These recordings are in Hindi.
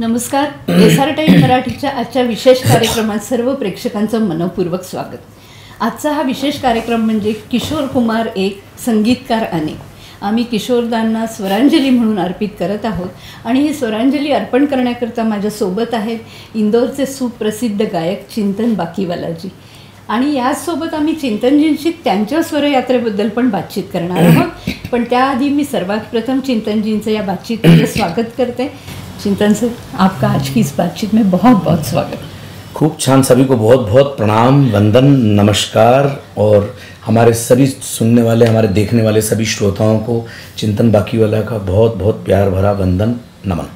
नमस्कार. SR टाइम मराठीच्या आजच्या विशेष कार्यक्रमात सर्व प्रेक्षकांचं मनपूर्वक स्वागत. आजचा हा विशेष कार्यक्रम म्हणजे किशोर कुमार एक संगीतकार अनेक. आम्ही किशोरदांना स्वरांजली म्हणून अर्पित करत आहोत आणि ही स्वरांजली अर्पण करण्याकरता माझ्यासोबत आहेत इंदोरचे सुप्रसिद्ध गायक चिंतन बाकीवालाजी. आणि याचसोबत आम्ही चिंतनजींशी त्यांच्या स्वरयात्रेबद्दल पण बातचीत करणार आहोत. पण त्याआधी मी सर्वात प्रथम चिंतनजींचं या बातचीतमध्ये स्वागत करते. चिंतन सर, आपका आज की इस बातचीत में बहुत बहुत स्वागत. खूब छान. सभी को बहुत बहुत प्रणाम, वंदन, नमस्कार. और हमारे सभी सुनने वाले, हमारे देखने वाले सभी श्रोताओं को चिंतन बाकीवाला का बहुत बहुत प्यार भरा वंदन, नमन.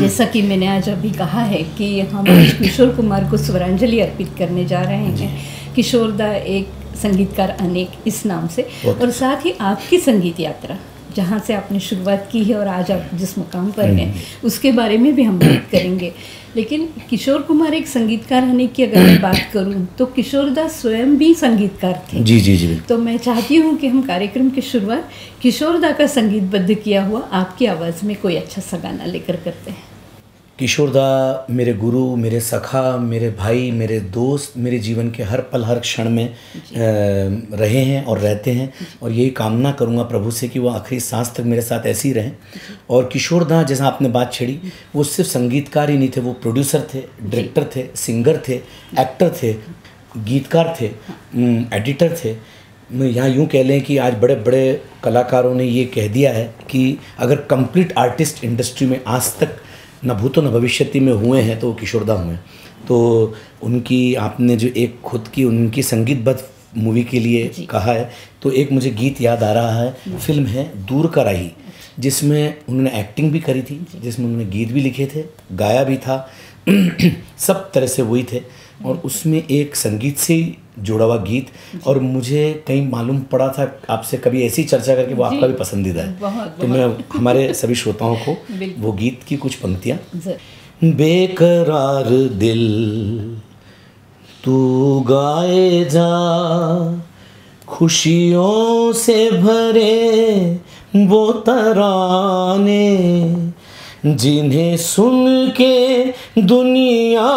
जैसा कि मैंने आज अभी कहा है कि हम आज किशोर कुमार को स्वरांजलि अर्पित करने जा रहे हैं. किशोरदा एक संगीतकार अनेक इस नाम से, और साथ ही आपकी संगीत यात्रा जहाँ से आपने शुरुआत की है और आज आप जिस मुकाम पर हैं उसके बारे में भी हम बात करेंगे. लेकिन किशोर कुमार एक संगीतकार होने की अगर मैं बात करूं तो किशोरदा स्वयं भी संगीतकार थे. जी जी जी. तो मैं चाहती हूं कि हम कार्यक्रम की शुरुआत किशोरदा का संगीतबद्ध किया हुआ आपकी आवाज़ में कोई अच्छा सा गाना लेकर करते हैं. किशोरदा मेरे गुरु, मेरे सखा, मेरे भाई, मेरे दोस्त, मेरे जीवन के हर पल हर क्षण में रहे हैं और रहते हैं. और यही कामना करूँगा प्रभु से कि वो आखिरी सांस तक मेरे साथ ऐसे ही रहें. और किशोरदा, जैसा आपने बात छेड़ी, वो सिर्फ संगीतकार ही नहीं थे, वो प्रोड्यूसर थे, डायरेक्टर थे, सिंगर थे, एक्टर थे, गीतकार थे, एडिटर थे. मैं यहाँ यूँ कह लें कि आज बड़े बड़े कलाकारों ने ये कह दिया है कि अगर कंप्लीट आर्टिस्ट इंडस्ट्री में आज तक न भूतो न भविष्यति में हुए हैं तो किशोरदा हुए. तो उनकी आपने जो एक खुद की उनकी संगीतबद्ध मूवी के लिए कहा है, तो एक मुझे गीत याद आ रहा है. फिल्म है दूर का राही, जिसमें उन्होंने एक्टिंग भी करी थी, जिसमें उन्होंने गीत भी लिखे थे, गाया भी था. सब तरह से वही थे. और उसमें एक संगीत से जुड़ा हुआ गीत, और मुझे कहीं मालूम पड़ा था आपसे कभी ऐसी चर्चा करके वो आपका भी पसंदीदा है. तो मैं हमारे सभी श्रोताओं को वो गीत की कुछ पंक्तियाँ. बेकरार दिल तू गाए जा, खुशियों से भरे वो तराने, जिन्हें सुन के दुनिया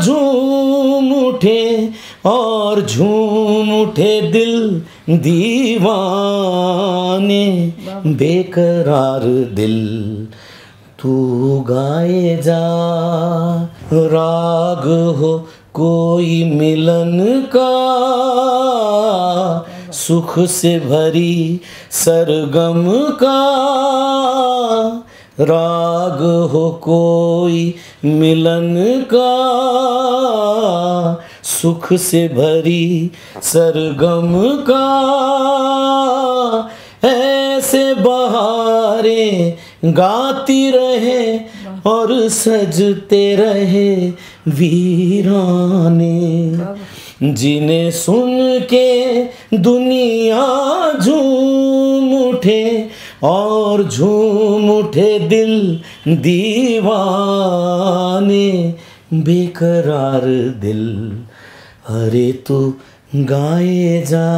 झूम उठे और झूम उठे दिल दीवाने. बेकरार दिल तू गाए जा, राग हो कोई मिलन का, सुख से भरी सरगम का, राग हो कोई मिलन का, सुख से भरी सरगम का. ऐसे बहारें गाती रहे और सजते रहे वीराने, जिन्हें सुन के दुनिया झूम उठे और झूम उठे दिल दीवाने. बेकरार दिल अरे तू गाए जा.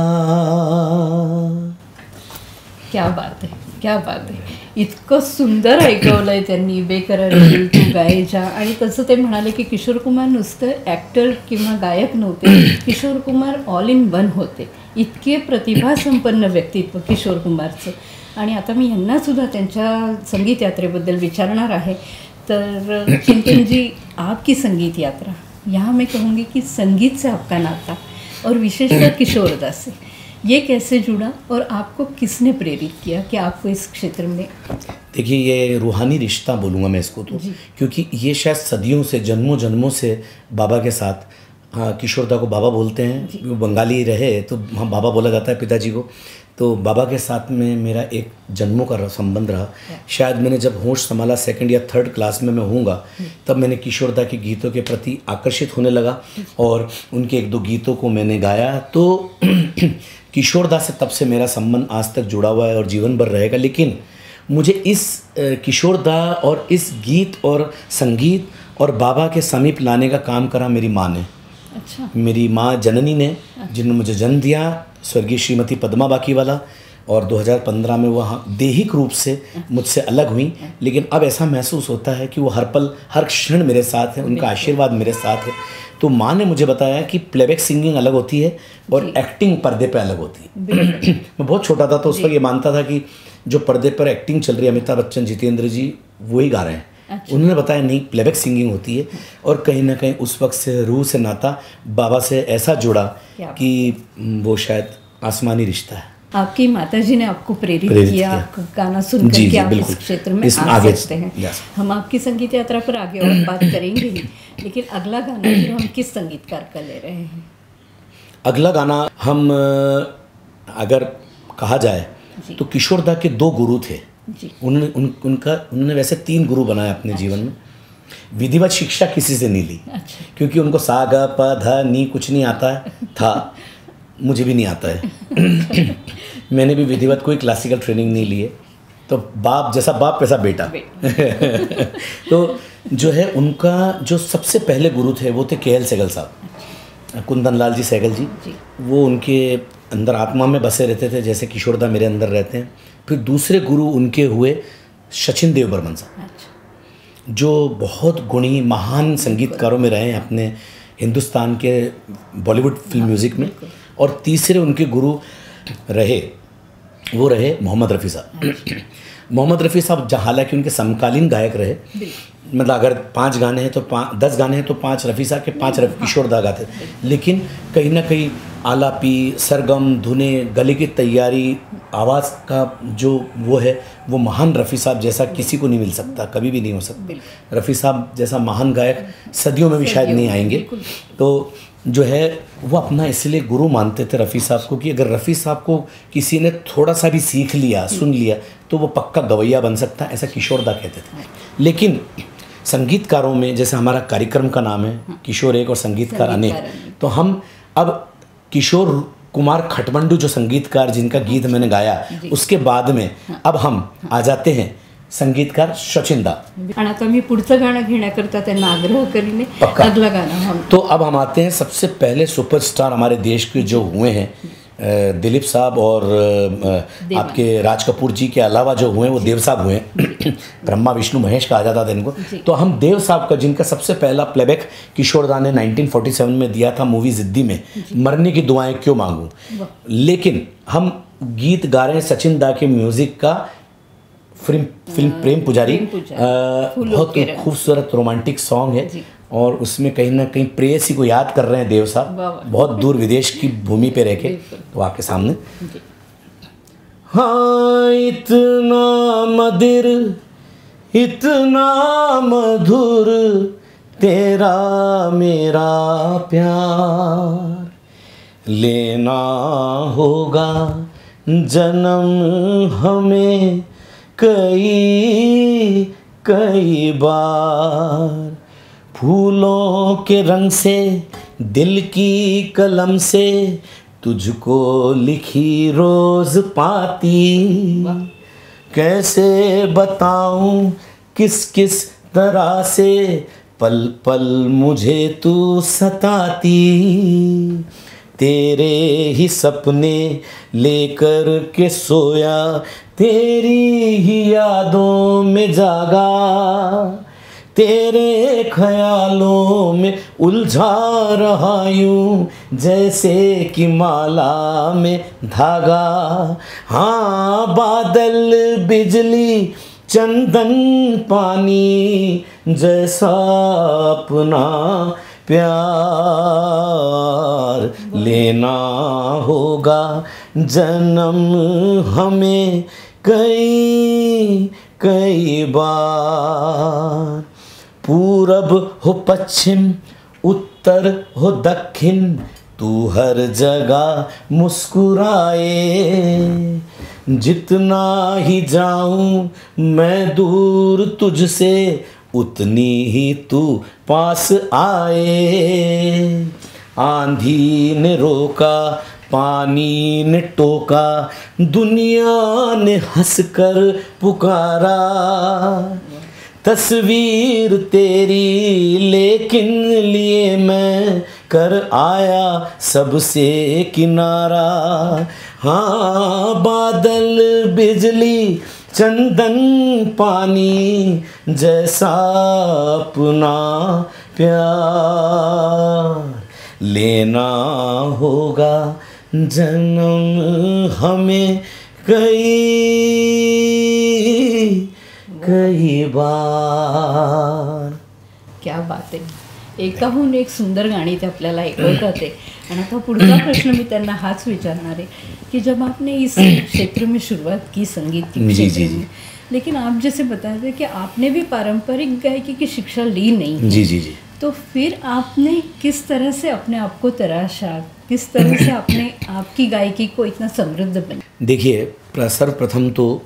क्या बात आहे, क्या बात आहे. इतकं सुंदर ऐकवलंय त्यांनी, बेकरार दिल तू गाए जा. आणि तसं ते म्हणाले की किशोर कुमार नुसतं ॲक्टर किंवा गायक नव्हते, Kishore Kumar all in one होते. इतके प्रतिभासंपन्न व्यक्तित्व किशोर कुमारचं. आणि आता मी यांनासुद्धा त्यांच्या संगीत यात्रेबद्दल विचारणार आहे. तर चिंतन जी, आपकी संगीत यात्रा, यहाँ मैं कहूँगी कि संगीत से आपका नाता और विशेषकर किशोरदा से ये कैसे जुड़ा और आपको किसने प्रेरित किया कि आपको इस क्षेत्र में. देखिए, ये रूहानी रिश्ता बोलूँगा मैं इसको तो, क्योंकि ये शायद सदियों से, जन्मों जन्मों से बाबा के साथ. हाँ, किशोरदा को बाबा बोलते हैं, वो बंगाली रहे तो हाँ बाबा बोला जाता है पिताजी को. तो बाबा के साथ में मेरा एक जन्मों का संबंध रहा. शायद मैंने जब होश संभाला 2nd या 3rd क्लास में मैं होऊंगा, तब मैंने किशोरदा के गीतों के प्रति आकर्षित होने लगा और उनके 1-2 गीतों को मैंने गाया. तो किशोरदा से तब से मेरा संबंध आज तक जुड़ा हुआ है और जीवन भर रहेगा. लेकिन मुझे इस किशोरदा और इस गीत और संगीत और बाबा के समीप लाने का काम करा मेरी माँ ने. अच्छा. मेरी माँ जननी ने, जिन्होंने मुझे जन्म दिया, स्वर्गीय श्रीमती पद्मा बाकीवाला, और 2015 में वह दैहिक रूप से मुझसे अलग हुई, लेकिन अब ऐसा महसूस होता है कि वो हर पल हर क्षण मेरे साथ है, उनका आशीर्वाद मेरे साथ है। तो माँ ने मुझे बताया कि प्लेबैक सिंगिंग अलग होती है और एक्टिंग पर्दे पे अलग होती है। मैं बहुत छोटा था तो उस वक्त ये मानता था कि जो पर्दे पर एक्टिंग चल रही है, अमिताभ बच्चन, जितेंद्र जी वही गा रहे हैं। अच्छा। उन्होंने बताया नहीं, प्लेबैक सिंगिंग होती है। और कहीं ना कहीं उस वक्त से रूह से नाता बाबा से ऐसा जुड़ा कि वो शायद आसमानी रिश्ता है। आपकी माताजी ने आपको प्रेरित किया आपका गाना सुन जी, करके जी, आप बिल्कुल। इस क्षेत्र में इसमें आ आगे सकते हैं। yes। हम आपकी संगीत यात्रा पर आगे और बात करेंगे ही, लेकिन अगला गाना फिर हम किस संगीतकार का ले रहे हैं? अगला गाना हम अगर कहा जाए तो किशोर दा के 2 गुरु थे जी। उन्होंने वैसे 3 गुरु बनाए अपने जीवन में। विधिवत शिक्षा किसी से नहीं ली, क्योंकि उनको सा ग प ध नी कुछ नहीं आता था, मुझे भी नहीं आता है। मैंने भी विधिवत कोई क्लासिकल ट्रेनिंग नहीं ली है, तो बाप जैसा बाप वैसा बेटा। तो जो है उनका जो सबसे पहले गुरु थे वो थे KL सहगल साहब, कुंदन लाल जी सहगल जी। वो उनके अंदर आत्मा में बसे रहते थे जैसे किशोर दा मेरे अंदर रहते हैं। फिर दूसरे गुरु उनके हुए सचिन देव बर्मन साहब, जो बहुत गुणी महान संगीतकारों में रहे हैं अपने हिंदुस्तान के बॉलीवुड फिल्म म्यूज़िक में। और तीसरे उनके गुरु वो रहे मोहम्मद रफ़ी साहब। मोहम्मद रफ़ी साहब हालांकि उनके समकालीन गायक रहे, मतलब अगर 5 गाने हैं तो 10 गाने हैं तो 5 रफ़ी साहब के, 5 किशोर दा गाते, लेकिन कहीं ना कहीं आलापी, सरगम, धुने, गले की तैयारी, आवाज़ का जो वो है वो महान रफ़ी साहब जैसा किसी को नहीं मिल सकता, कभी भी नहीं हो सकता। रफ़ी साहब जैसा महान गायक सदियों में भी शायद नहीं आएंगे। तो जो है वो अपना इसलिए गुरु मानते थे रफ़ी साहब को कि अगर रफ़ी साहब को किसी ने थोड़ा सा भी सीख लिया, सुन लिया, तो वो पक्का गवैया बन सकता है, ऐसा किशोर दा कहते थे। लेकिन संगीतकारों में जैसे हमारा कार्यक्रम का नाम है किशोर एक और संगीतकार अनेक, तो हम अब किशोर कुमार खटमंडू जो संगीतकार जिनका गीत मैंने गाया, उसके बाद में अब हम आ जाते हैं संगीतकार सचिन दा। आणि आता मी पुढचं गाणं घेण्याकरता त्यांना आग्रह करीने अगला गाना हम। तो अब हम आते हैं सबसे पहले सुपरस्टार हमारे देश के जो हुए हैं, दिलीप साहब और आपके राज कपूर जी के अलावा जो हुए वो देव साहब हुए। ब्रह्मा विष्णु महेश कहा जाता था इनको। तो हम देव साहब का, जिनका सबसे पहला प्लेबैक किशोर दा ने 1947 में दिया था मूवी जिद्दी में, मरने की दुआएं क्यों मांगूं, लेकिन हम गीत गा रहे हैं सचिन दा के म्यूजिक का, फिल्म प्रेम पुजारी। बहुत खूबसूरत रोमांटिक सॉन्ग है और उसमें कहीं ना कहीं प्रेयसी को याद कर रहे हैं देव साहब, बहुत दूर विदेश की भूमि पे रह के। तो आपके सामने हाँ, इतना मदिर इतना मधुर तेरा मेरा प्यार, लेना होगा जन्म हमें कई कई बार, फूलों के रंग से दिल की कलम से तुझको लिखी रोज पाती, कैसे बताऊं किस किस तरह से पल पल मुझे तू सताती, तेरे ही सपने लेकर के सोया, तेरी ही यादों में जागा, तेरे ख्यालों में उलझा रहा यूं जैसे कि माला में धागा। हाँ, बादल बिजली चंदन पानी जैसा अपना प्यार, लेना होगा जन्म हमें कई कई बार, पूरब हो पश्चिम उत्तर हो दक्षिण तू हर जगह मुस्कुराए, जितना ही जाऊं मैं दूर तुझसे उतनी ही तू पास आए, आंधी ने रोका पानी ने टोका दुनिया ने हंसकर पुकारा, तस्वीर तेरी लेकिन लिए मैं कर आया सबसे किनारा। हाँ बादल बिजली चंदन पानी जैसा अपना प्यार लेना होगा जन्म हमें कई बार. क्या बात आहे. एकाहून एक सुंदर गाणी ते आपल्याला ऐकवतात आहे. आणि आता पुढचा प्रश्न मी त्यांना हाच विचारणार है कि जब आपने इस क्षेत्र में शुरुआत की संगीत के क्षेत्र में, लेकिन आप जैसे बता रहे कि आपने भी पारंपरिक गायकी की शिक्षा ली नहीं. जी जी जी. तो फिर आपने किस तरह से अपने आप को तराशा, किस तरह से आपने आपकी गायकी को इतना समृद्ध बना? देखिए सर्वप्रथम तो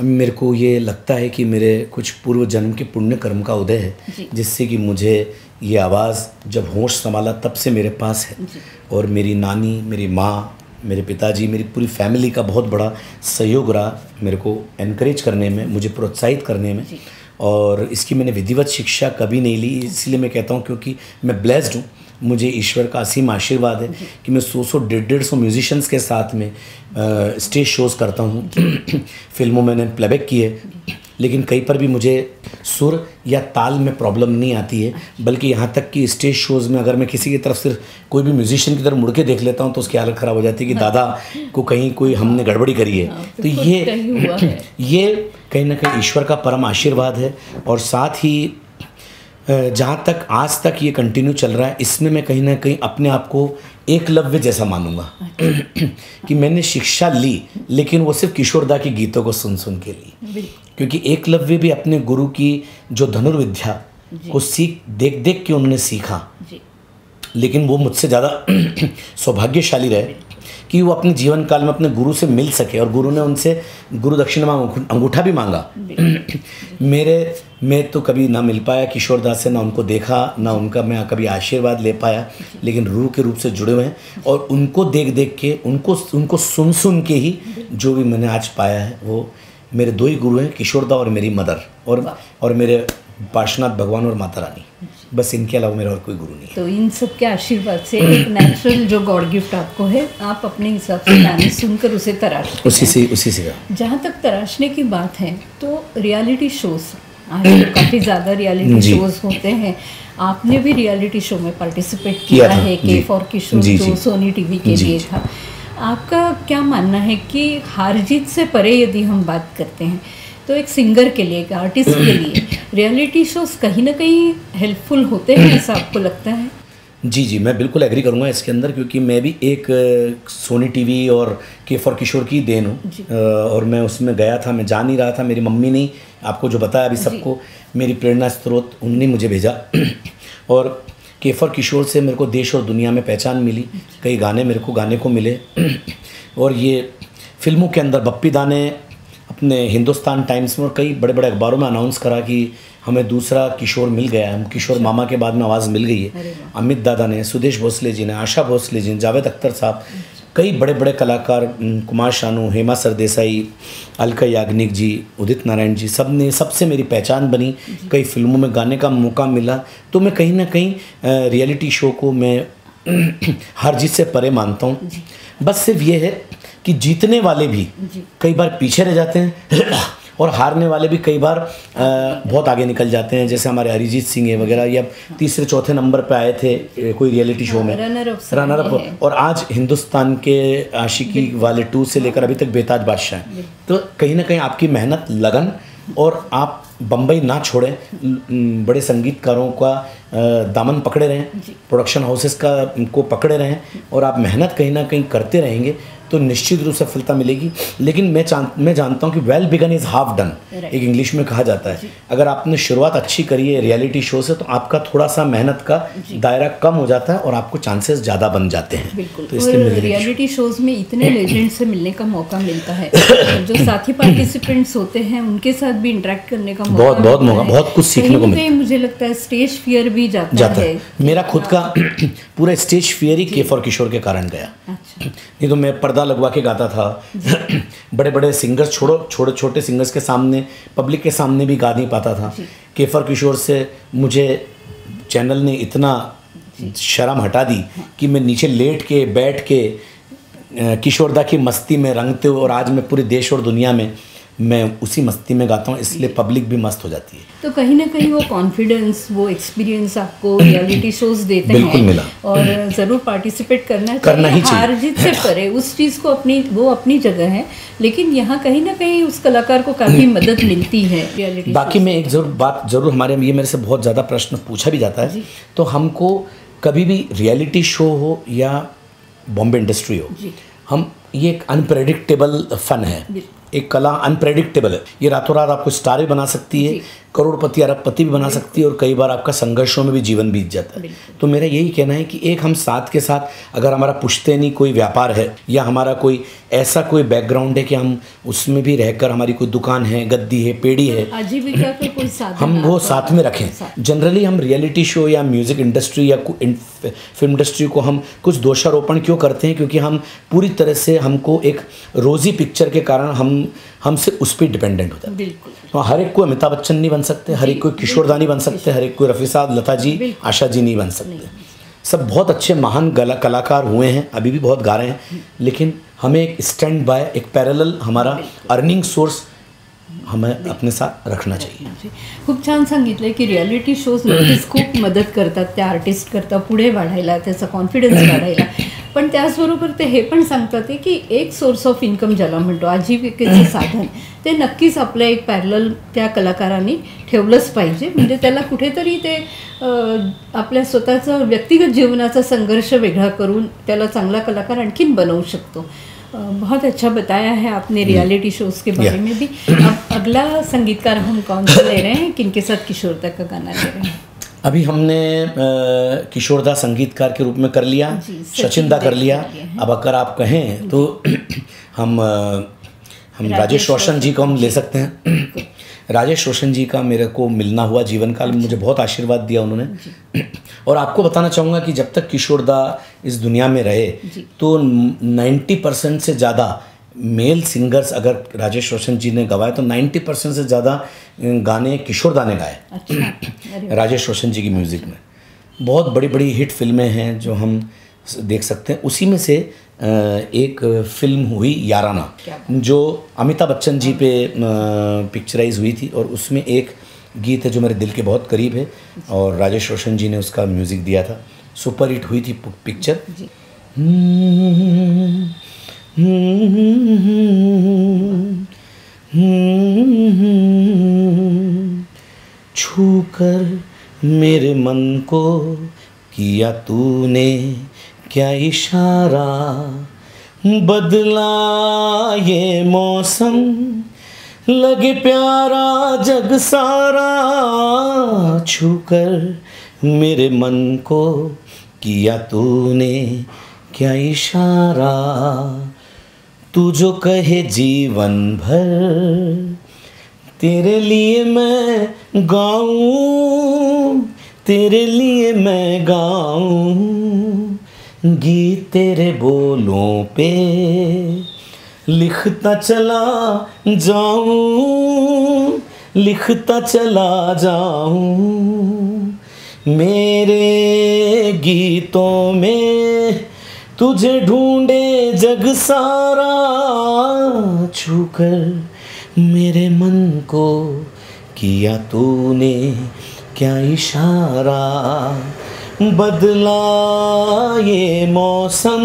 मेरे को ये लगता है कि मेरे कुछ पूर्व जन्म के पुण्य कर्म का उदय है, जिससे कि मुझे ये आवाज़ जब होश संभाला तब से मेरे पास है. और मेरी नानी, मेरी माँ, मेरे पिताजी, मेरी पूरी फैमिली का बहुत बड़ा सहयोग रहा मेरे को एनकरेज करने में, मुझे प्रोत्साहित करने में. और इसकी मैंने विधिवत शिक्षा कभी नहीं ली, इसलिए मैं कहता हूँ क्योंकि मैं ब्लेस्ड हूँ. मुझे ईश्वर का असीम आशीर्वाद है कि मैं 100-150 म्यूजिशियंस के साथ में स्टेज शोज़ करता हूँ. फिल्मों में मैंने प्लेबैक की है, लेकिन कहीं पर भी मुझे सुर या ताल में प्रॉब्लम नहीं आती है. बल्कि यहाँ तक कि स्टेज शोज़ में अगर मैं किसी की तरफ सिर्फ कोई भी म्यूजिशियन की तरफ मुड़ के देख लेता हूँ तो उसकी हालत ख़राब हो जाती है कि दादा को कहीं कोई हमने गड़बड़ी करी है. तो ये कहीं ना कहीं ईश्वर का परम आशीर्वाद है. और साथ ही जहाँ तक आज तक ये कंटिन्यू चल रहा है, इसमें मैं कहीं ना कहीं अपने आप को एकलव्य जैसा मानूंगा. कि मैंने शिक्षा ली लेकिन वो सिर्फ किशोरदा के गीतों को सुन सुन के ली. क्योंकि एकलव्य भी अपने गुरु की जो धनुर्विद्या को देख देख के उन्होंने सीखा. लेकिन वो मुझसे ज़्यादा सौभाग्यशाली रहे कि वो अपने जीवन काल में अपने गुरु से मिल सके. और गुरु ने उनसे गुरु दक्षिणा में अंगूठा भी मांगा. मैं तो कभी ना मिल पाया किशोरदास से, ना उनको देखा, ना उनका मैं कभी आशीर्वाद ले पाया. लेकिन रूह के रूप से जुड़े हुए हैं और उनको देख देख के, उनको सुन सुन के ही जो भी मैंने आज पाया है, वो मेरे 2 ही गुरु हैं, किशोरदा और मेरी मदर, और मेरे पार्श्वनाथ भगवान और माता रानी. बस इनके अलावा मेरा और कोई गुरु नहीं है. तो इन सब के आशीर्वाद से एक नेचुरल जो गॉड गिफ्ट आपको है, आप अपने हिसाब से गाने सुनकर उसे तराशते हैं. उसी से जहाँ तक तराशने की बात है तो रियलिटी शोज आज तो काफ़ी ज़्यादा रियलिटी शोज होते हैं. आपने भी रियलिटी शो में पार्टिसिपेट किया है, के फॉर किशोर जो सोनी टीवी के लिए था. आपका क्या मानना है कि हार जीत से परे यदि हम बात करते हैं तो एक सिंगर के लिए, एक आर्टिस्ट के लिए रियलिटी शोज कहीं ना कहीं हेल्पफुल होते हैं, ऐसा आपको लगता है? जी, मैं बिल्कुल एग्री करूँगा इसके अंदर, क्योंकि मैं भी एक सोनी टीवी और के फॉर किशोर की देन हूँ. और मैं उसमें गया था, मैं जा नहीं रहा था. मेरी मम्मी ने आपको जो बताया अभी सबको, मेरी प्रेरणा स्रोत उन्होंने मुझे भेजा. और के फॉर किशोर से मेरे को देश और दुनिया में पहचान मिली. कई गाने मेरे को गाने को मिले. और ये फिल्मों के अंदर बप्पी दा ने अपने हिंदुस्तान टाइम्स में और कई बड़े बड़े अखबारों में अनाउंस करा कि हमें दूसरा किशोर मिल गया है. हम किशोर मामा के बाद में आवाज़ मिल गई है. अमित दादा ने, सुदेश भोसले जी ने, आशा भोसले जी ने, जावेद अख्तर साहब, कई बड़े बड़े कलाकार, कुमार शानू, हेमा सरदेसाई, अलका याग्निक जी, उदित नारायण जी, सबसे मेरी पहचान बनी. कई फिल्मों में गाने का मौका मिला. तो मैं कहीं ना कहीं रियलिटी शो को मैं हर जीत से परे मानता हूँ. बस सिर्फ ये है कि जीतने वाले भी कई बार पीछे रह जाते हैं और हारने वाले भी कई बार बहुत आगे निकल जाते हैं. जैसे हमारे अरिजीत सिंह है वगैरह, ये अब 3-4 नंबर पे आए थे कोई रियलिटी शो में, रनर अप. और आज हिंदुस्तान के आशिकी वाले 2 से लेकर अभी तक बेताज बादशाह हैं. तो कहीं ना कहीं आपकी मेहनत, लगन, और आप बम्बई ना छोड़ें, बड़े संगीतकारों का दामन पकड़े रहें, प्रोडक्शन हाउसेस को पकड़े रहें, और आप मेहनत कहीं ना कहीं करते रहेंगे तो निश्चित रूप से सफलता मिलेगी. लेकिन मैं जानता हूँ कि well begin is half done, एक इंग्लिश में कहा जाता है. अगर आपने शुरुआत अच्छी करी है रियलिटी शो से, तो आपका थोड़ा सा मेहनत का दायरा कम हो जाता है और आपको चांसेस ज़्यादा बन जाते हैं. बिल्कुल. तो इसलिए रियलिटी शोज में इतने लेजेंड से मिलने का मौका मिलता है. जो साथी पार्टिसिपेंट्स होते हैं उनके साथ भी इंटरेक्ट करने का मौका बहुत कुछ सीखने को मिलता है. मुझे लगता है स्टेज फियर भी जाता है. मेरा खुद का पूरा स्टेज फियर ही के फॉर किशोर के कारण गया. नहीं तो मैं पर्दा लगवा के गाता था. बड़े बड़े सिंगर्स छोड़ो, छोटे सिंगर्स के सामने, पब्लिक के सामने भी गा नहीं पाता था. के फॉर किशोर से मुझे चैनल ने इतना शर्म हटा दी कि मैं नीचे लेट के, बैठ के, किशोरदा की मस्ती में रंगते हुए, और आज मैं पूरे देश और दुनिया में मैं उसी मस्ती में गाता हूँ, इसलिए पब्लिक भी मस्त हो जाती है। तो कहीं ना कहीं वो कॉन्फिडेंस, वो एक्सपीरियंस आपको रियलिटी शोज देते बिल्कुल हैं मिला। और ज़रूर पार्टिसिपेट करना ही चाहिए। हार जीत से परे उस चीज़ को वो अपनी जगह है, लेकिन यहाँ कहीं ना कहीं उस कलाकार को काफ़ी मदद मिलती है रियलिटी। बाकी मैं एक बात जरूर, हमारे ये मेरे से बहुत ज़्यादा प्रश्न पूछा भी जाता है, तो हमको कभी भी रियलिटी शो हो या बॉम्बे इंडस्ट्री हो, हम ये एक अनप्रेडिक्टेबल फन है, एक कला अनप्रेडिक्टेबल है। ये रातों रात आपको स्टार भी बना सकती है, करोड़पति अरबपति भी बना सकती है, और कई बार आपका संघर्षों में भी जीवन बीत जाता है। तो मेरा यही कहना है कि एक हम साथ के साथ, अगर हमारा पुश्तैनी कोई व्यापार है या हमारा कोई ऐसा कोई बैकग्राउंड है कि हम उसमें भी रहकर, हमारी कोई दुकान है, गद्दी है, पेड़ी है, आजीविका का कोई साधन हम वो साथ में रखें। जनरली हम रियलिटी शो या म्यूज़िक इंडस्ट्री या फिल्म इंडस्ट्री को हम कुछ दोषारोपण क्यों करते हैं? क्योंकि हम पूरी तरह से, हमको एक रोज़ी पिक्चर के कारण हमसे उस पर डिपेंडेंट होता है। तो हर एक को अमिताभ बच्चन नहीं बन सकते, हर एक को किशोरदा नहीं बन सकते, हर एक को रफ़ी साहब, लता जी, आशा जी नहीं बन सकते। सब बहुत अच्छे महान कलाकार हुए हैं, अभी भी बहुत गा रहे हैं, लेकिन हमें एक स्टैंड बाय, एक पैरेलल हमारा अर्निंग सोर्स हमें अपने साथ रखना चाहिए। खूप छान सांगितलं की रियालिटी शोज नक्कीच खूप मदत करतात त्या आर्टिस्ट करता पुढे वाढायला, त्याचा कॉन्फिडन्स वाढायला, पण त्याचबरोबर ते हे पण सांगतात की एक सोर्स ऑफ इन्कम ज्याला म्हणतो, आजीविकेचं साधन, ते नक्कीच आपलं एक पॅरलल त्या कलाकारांनी ठेवलंच पाहिजे. म्हणजे त्याला कुठेतरी ते आपल्या स्वतःचा व्यक्तिगत जीवनाचा संघर्ष वेगळा करून त्याला चांगला कलाकार आणखीन बनवू शकतो. बहुत अच्छा बताया है आपने रियलिटी शोज़ के बारे में भी. अब अगला संगीतकार हम कौन सा ले रहे हैं, किनके साथ किशोरदा का गाना ले रहे हैं? अभी हमने किशोरदा संगीतकार के रूप में कर लिया, सचिनदा कर लिया. अब अगर आप कहें तो हम राजेश रोशन जी को हम ले सकते हैं. राजेश रोशन जी का मेरे को मिलना हुआ जीवन काल में, मुझे बहुत आशीर्वाद दिया उन्होंने. और आपको बताना चाहूँगा कि जब तक किशोरदा इस दुनिया में रहे तो 90% से ज़्यादा मेल सिंगर्स अगर राजेश रोशन जी ने गवाए तो 90% से ज़्यादा गाने किशोरदा ने गाए. अच्छा. राजेश रोशन जी की म्यूज़िक में बहुत बड़ी बड़ी हिट फिल्में हैं जो हम देख सकते हैं. उसी में से एक फिल्म हुई याराना, जो अमिताभ बच्चन जी पे पिक्चराइज हुई थी, और उसमें एक गीत है जो मेरे दिल के बहुत करीब है और राजेश रोशन जी ने उसका म्यूज़िक दिया था. सुपर हिट हुई थी पिक्चर. छू कर मेरे मन को किया तूने क्या इशारा, बदला ये मौसम लगे प्यारा जग सारा. छू कर मेरे मन को किया तूने क्या इशारा, तू जो कहे जीवन भर तेरे लिए मैं गाऊं, तेरे लिए मैं गाऊं गीत तेरे बोलों पे लिखता चला जाऊं, लिखता चला जाऊं. मेरे गीतों में तुझे ढूंढे जग सारा. छू कर मेरे मन को किया तूने क्या इशारा, बदला ये मौसम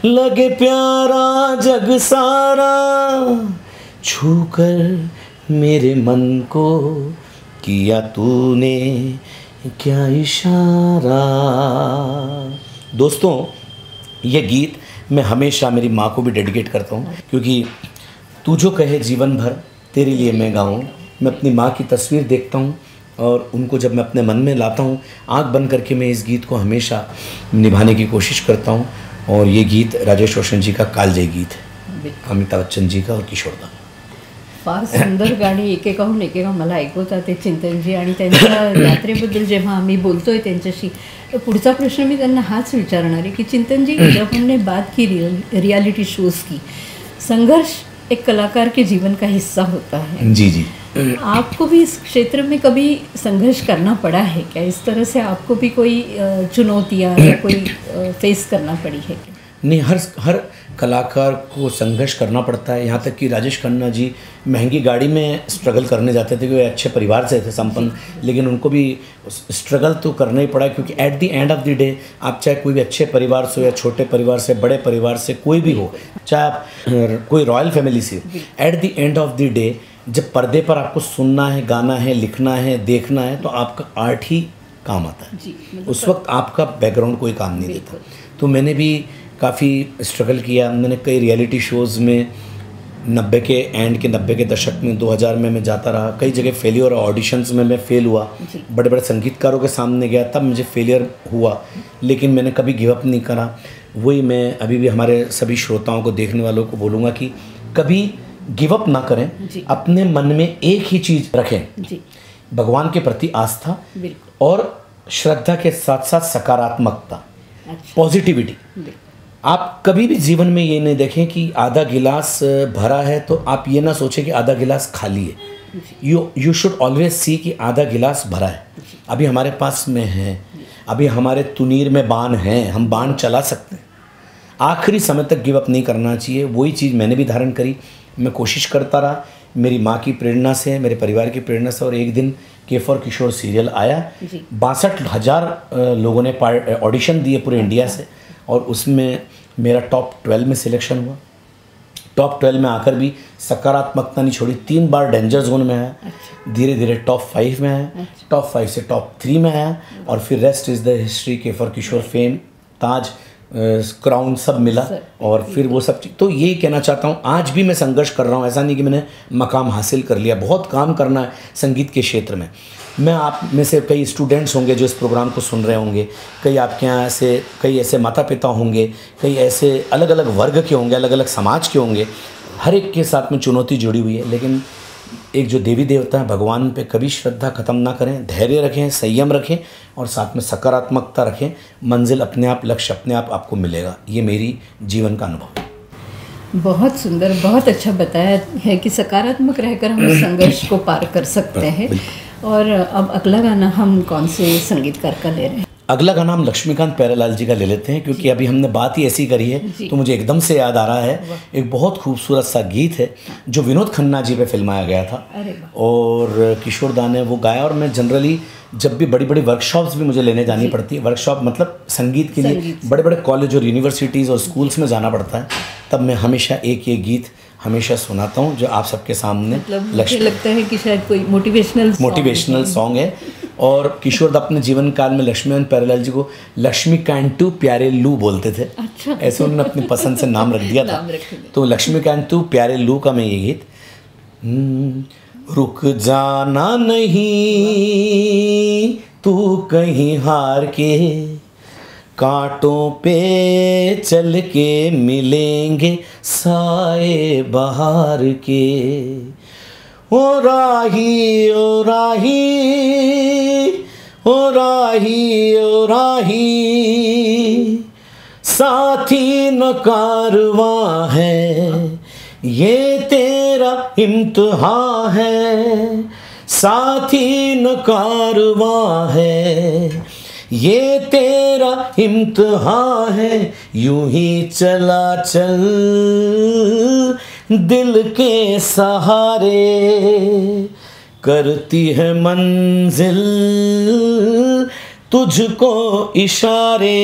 लगे प्यारा जग सारा. छू कर मेरे मन को किया तूने क्या इशारा. दोस्तों, ये गीत मैं हमेशा मेरी माँ को भी डेडिकेट करता हूँ, क्योंकि तू जो कहे जीवन भर तेरे लिए मैं गाऊँ. मैं अपनी माँ की तस्वीर देखता हूँ और उनको जब मैं अपने मन में लाता हूँ, आँख बंद करके मैं इस गीत को हमेशा निभाने की कोशिश करता हूँ. और ये गीत राजेश रोशन जी का कालजयी गीत है, अमिताभ बच्चन जी का और किशोरदा. फार सुंदर गाणी एकेकाहून एकेका मला ऐकवतात ते चिंतनजी. आणि त्यांच्या यात्रेबद्दल जेव्हा आम्ही बोलतोय त्यांच्याशी, तर पुढचा प्रश्न मी त्यांना हाच विचारणार आहे की चिंतनजी, जब हमने बात की रियलिटी शोज़ की, संघर्ष एक कलाकार के जीवन का हिस्सा होता है. जी जी. आपको भी इस क्षेत्र में कभी संघर्ष करना पड़ा है क्या? इस तरह से आपको भी कोई चुनौतियाँ या कोई फेस करना पड़ी है क्या? नहीं, हर कलाकार को संघर्ष करना पड़ता है। यहाँ तक कि राजेश खन्ना जी महंगी गाड़ी में स्ट्रगल करने जाते थे, वे अच्छे परिवार से थे संपन्न, लेकिन उनको भी स्ट्रगल तो करना ही पड़ा, क्योंकि at the end of the day आप चाहे कोई भी अच्छे परिवार से हो या छोटे परिवार से, बड़े परिवार से, कोई भी हो, चाहे आप कोई रॉयल फैमिली से, at the end of the day जब पर्दे पर आपको सुनना है, गाना है, लिखना है, देखना है, तो आपका आर्ट ही काम आता है। उस वक्त आपका बैकग्राउंड कोई काम नहीं देता। तो मैंने भी काफ़ी स्ट्रगल किया। मैंने कई रियलिटी शोज़ में 90 के दशक में 2000 में मैं जाता रहा, कई जगह फेलियर और ऑडिशंस में मैं फेल हुआ, बड़े बड़े संगीतकारों के सामने गया, तब मुझे फेलियर हुआ, लेकिन मैंने कभी गिव अप नहीं करा। वही मैं अभी भी हमारे सभी श्रोताओं को, देखने वालों को बोलूँगा कि कभी गिव अप ना करें, अपने मन में एक ही चीज़ रखें, भगवान के प्रति आस्था और श्रद्धा के साथ साथ सकारात्मकता, पॉजिटिविटी। आप कभी भी जीवन में ये नहीं देखें कि आधा गिलास भरा है तो आप ये ना सोचें कि आधा गिलास खाली है। यू शुड ऑलवेज सी कि आधा गिलास भरा है, अभी हमारे पास में है, अभी हमारे तुनीर में बाण हैं, हम बाण चला सकते हैं। आखिरी समय तक गिव अप नहीं करना चाहिए। वही चीज़ मैंने भी धारण करी, मैं कोशिश करता रहा, मेरी माँ की प्रेरणा से, मेरे परिवार की प्रेरणा से। और एक दिन के फॉर किशोर सीरियल आया, 62,000 लोगों ने ऑडिशन दिए पूरे इंडिया से, और उसमें मेरा टॉप 12 में सिलेक्शन हुआ। टॉप 12 में आकर भी सकारात्मकता नहीं छोड़ी, 3 बार डेंजर जोन में आया, धीरे धीरे टॉप 5 में आया, टॉप 5 से टॉप 3 में आया, और फिर rest is the history. K for Kishore fame, ताज, क्राउन सब मिला, और फिर वो सब चीज़। तो यही कहना चाहता हूँ, आज भी मैं संघर्ष कर रहा हूँ, ऐसा नहीं कि मैंने मकाम हासिल कर लिया, बहुत काम करना है संगीत के क्षेत्र में। मैं आप में से कई स्टूडेंट्स होंगे जो इस प्रोग्राम को सुन रहे होंगे, कई आपके यहाँ से कई ऐसे माता पिता होंगे, कई ऐसे अलग अलग वर्ग के होंगे, अलग अलग समाज के होंगे, हर एक के साथ में चुनौती जुड़ी हुई है। लेकिन एक जो देवी देवता है, भगवान पे कभी श्रद्धा ख़त्म ना करें, धैर्य रखें, संयम रखें, और साथ में सकारात्मकता रखें। मंजिल अपने आप, लक्ष्य अपने आप आपको मिलेगा। ये मेरी जीवन का अनुभव है। बहुत सुंदर, बहुत अच्छा बताया है कि सकारात्मक रहकर हम संघर्ष को पार कर सकते हैं। और अब अगला गाना हम कौन से संगीतकार का ले रहे हैं? अगला गाना हम लक्ष्मीकांत प्यारेलाल जी का ले लेते हैं, क्योंकि अभी हमने बात ही ऐसी करी है तो मुझे एकदम से याद आ रहा है। एक बहुत खूबसूरत सा गीत है जो विनोद खन्ना जी पे फिल्माया गया था, और किशोर दा ने वो गाया। और मैं जनरली जब भी बड़ी बड़ी वर्कशॉप्स भी मुझे लेने जानी पड़ती है, वर्कशॉप मतलब संगीत के लिए बड़े बड़े कॉलेज और यूनिवर्सिटीज़ और स्कूल्स में जाना पड़ता है, तब मैं हमेशा एक ये गीत हमेशा सुनाता हूँ जो आप सबके सामने। मतलब मुझे लगता है कि शायद कोई मोटिवेशनल सॉन्ग है। और किशोर दा अपने जीवन काल में लक्ष्मीकांत प्यारेलाल जी को लक्ष्मीकांतु प्यारेलू बोलते थे। अच्छा। ऐसे उन्होंने अपनी पसंद से नाम रख दिया था। तो लक्ष्मीकांतु प्यारेलू का मैं ये गीत, रुक जाना नहीं तू कहीं हार के, कांटों पे चल के मिलेंगे साए बहार के, ओ राही ओ राही ओ राही ओ राही, साथी न कारवां है ये तेरा इम्तिहान है, साथी न कारवां है ये तेरा इम्तिहान है, यूं ही चला चल दिल के सहारे, करती है मंजिल तुझको इशारे,